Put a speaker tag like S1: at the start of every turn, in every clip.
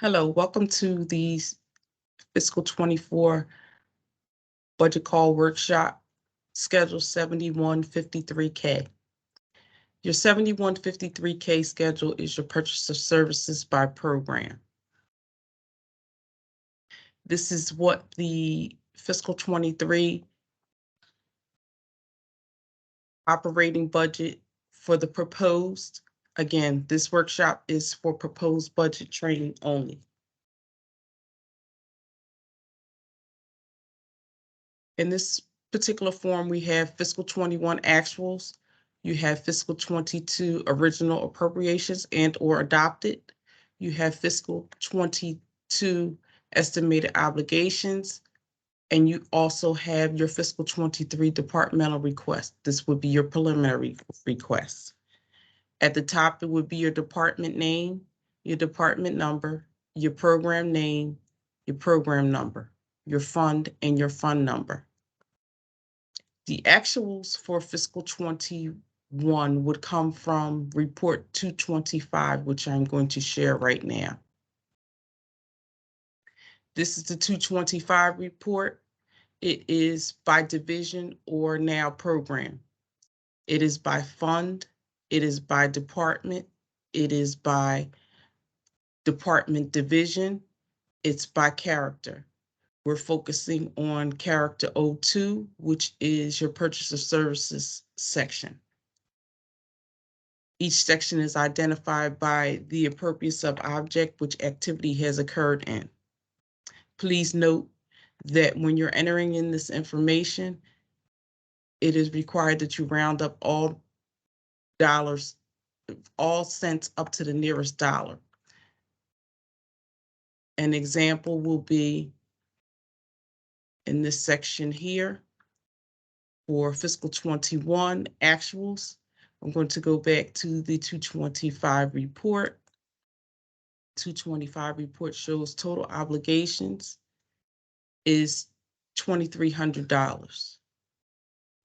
S1: Hello, welcome to the fiscal 24 budget call workshop, schedule 7153K. Your 7153K schedule is your purchase of services by program. This is what the fiscal 23 operating budget for the proposed. Again, this workshop is for proposed budget training only. In this particular form, we have fiscal 21 actuals. You have fiscal 22 original appropriations and/or adopted. You have fiscal 22 estimated obligations. And you also have your fiscal 23 departmental request. This would be your preliminary request. At the top, it would be your department name, your department number, your program name, your program number, your fund, and your fund number. The actuals for fiscal 21 would come from report 225, which I'm going to share right now. This is the 225 report. It is by division or now program. It is by fund. It is by department. It is by department division. It's by character. We're focusing on character 02, which is your purchase of services section. Each section is identified by the appropriate sub-object which activity has occurred in. Please note that when you're entering in this information, it is required that you round up all dollars, all cents up to the nearest dollar. An example will be in this section here for fiscal 21 actuals. I'm going to go back to the 225 report. 225 report shows total obligations is $2,300.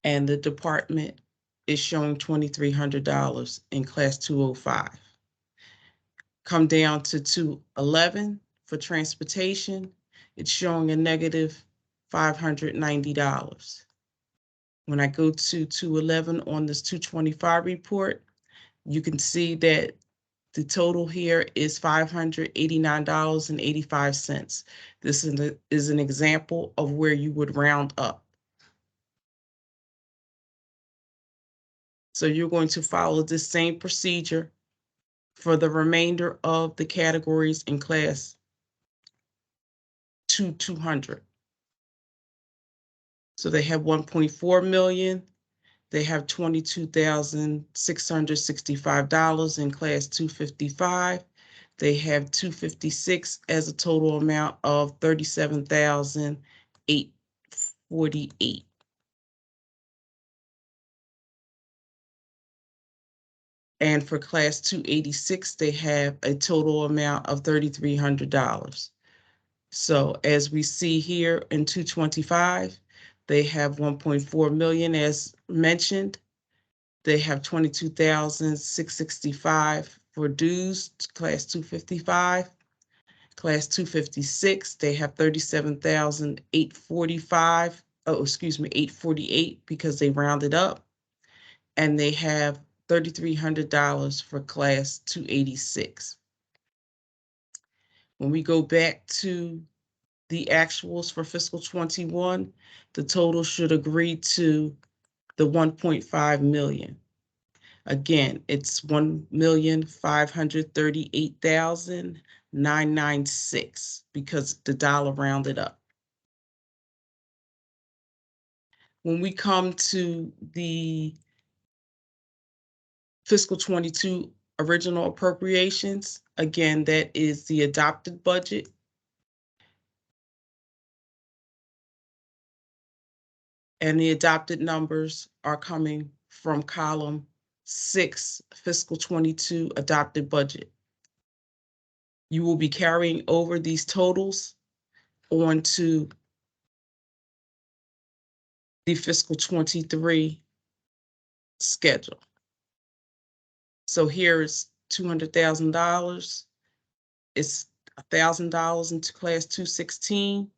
S1: And the department is showing $2,300 in class 205. Come down to 211 for transportation, it's showing a negative $590. When I go to 211 on this 225 report, you can see that the total here is $589.85. This is an example of where you would round up. So you're going to follow this same procedure for the remainder of the categories in class 200. So they have 1.4 million. They have $22,665 in class 255. They have 256 as a total amount of $37,848. And for class 286, they have a total amount of $3,300. So as we see here in 225, they have 1.4 million as mentioned. They have 22,665 for dues, class 255. Class 256, they have 37,845. Oh, excuse me, 848 because they rounded up. And they have $3,300 for class 286. When we go back to the actuals for fiscal 21, the total should agree to the 1.5 million. Again, it's 1,538,996 because the dollar rounded up. When we come to the fiscal 22 original appropriations, again, that is the adopted budget. And the adopted numbers are coming from column 6, fiscal 22 adopted budget. You will be carrying over these totals onto the fiscal 23 schedule. So here is $200,000. It's $1,000 into class 216.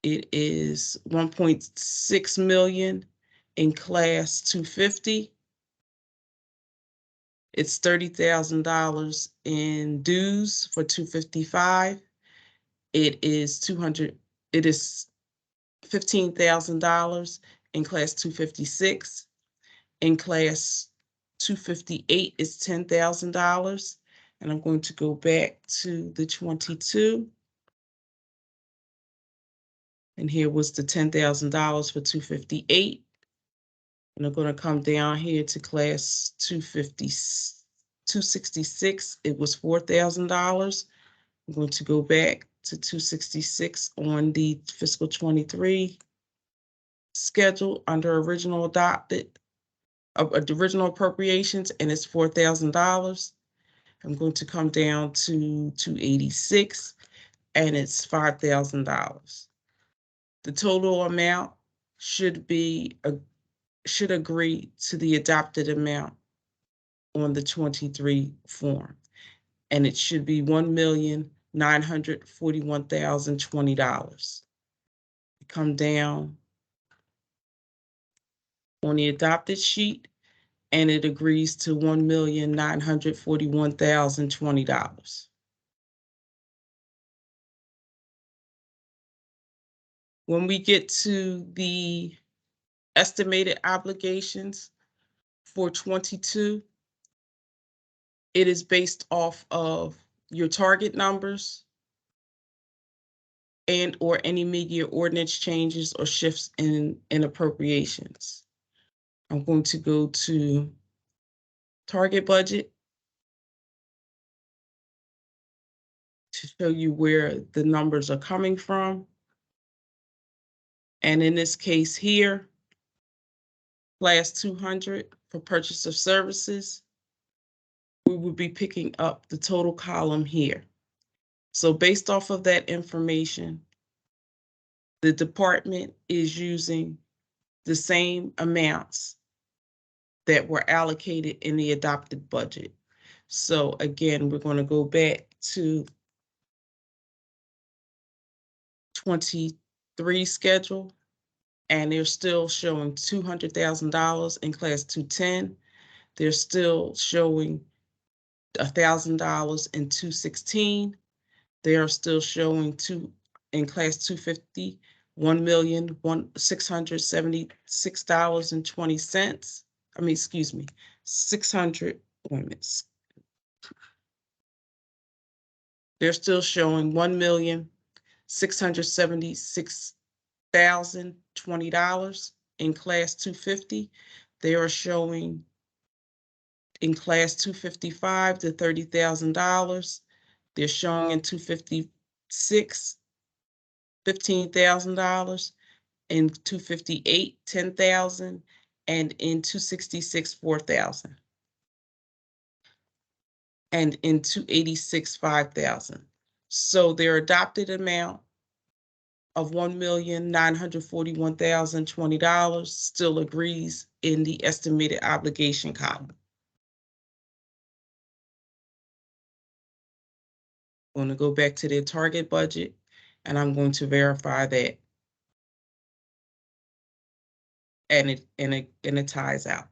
S1: It is 1.6 million in class 250. It's $30,000 in dues for 255. It is $15,000 in class 256. In class 258 is $10,000. And I'm going to go back to the 22. And here was the $10,000 for 258. And I'm going to come down here to class 266. It was $4,000. I'm going to go back to 266 on the fiscal 23 schedule under original appropriations, and it's $4,000. I'm going to come down to 286, and it's $5,000. The total amount should agree to the adopted amount on the 23 form, and it should be $1,941,020. Come down on the adopted sheet, and it agrees to $1,941,020. When we get to the estimated obligations for 22, it is based off of your target numbers and or any mid-year ordinance changes or shifts in appropriations. I'm going to go to target budget to show you where the numbers are coming from. And in this case here, class 200 for purchase of services, we will be picking up the total column here. So based off of that information, the department is using the same amounts that were allocated in the adopted budget. So again, we're going to go back to 23 schedule, and they're still showing $200,000 in class 210. They're still showing $1,000 in 216. They are still showing in class 250, $1,676.20. I mean, excuse me, 600. They're still showing $1,676,020 in class 250. They are showing in class 255 to $30,000. They're showing in 256, $15,000, in 258, $10,000, and in 266, $4,000. And in 286, $5,000. So their adopted amount of $1,941,020 still agrees in the estimated obligation column. I'm going to go back to their target budget, and I'm going to verify that. And it ties out.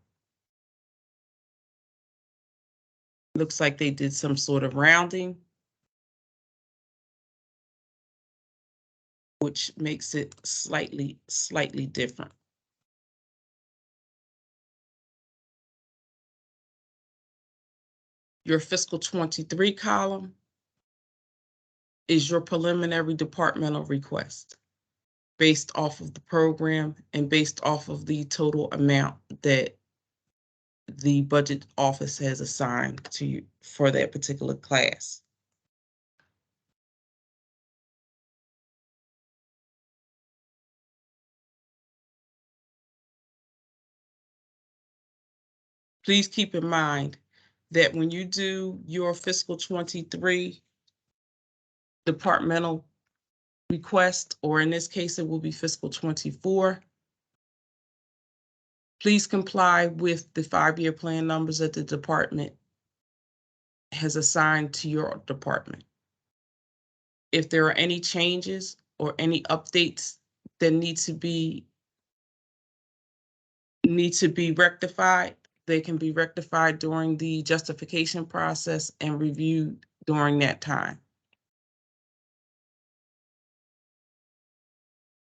S1: Looks like they did some sort of rounding, which makes it slightly different. Your fiscal 23 column is your preliminary departmental request based off of the program and based off of the total amount that the budget office has assigned to you for that particular class. Please keep in mind that when you do your fiscal 23 departmental request, or in this case, it will be fiscal 24, Please comply with the 5-year plan numbers that the department has assigned to your department. If there are any changes or any updates that need to be rectified, they can be rectified during the justification process and reviewed during that time.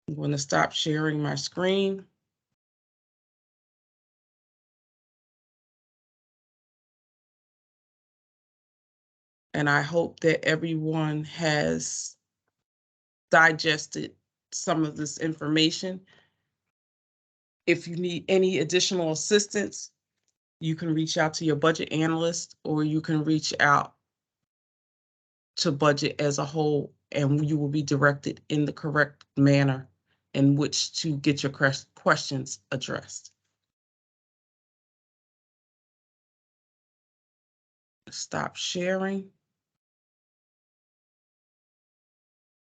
S1: I'm going to stop sharing my screen. And I hope that everyone has digested some of this information. If you need any additional assistance, you can reach out to your budget analyst, or you can reach out to budget as a whole, and you will be directed in the correct manner in which to get your questions addressed. Stop sharing.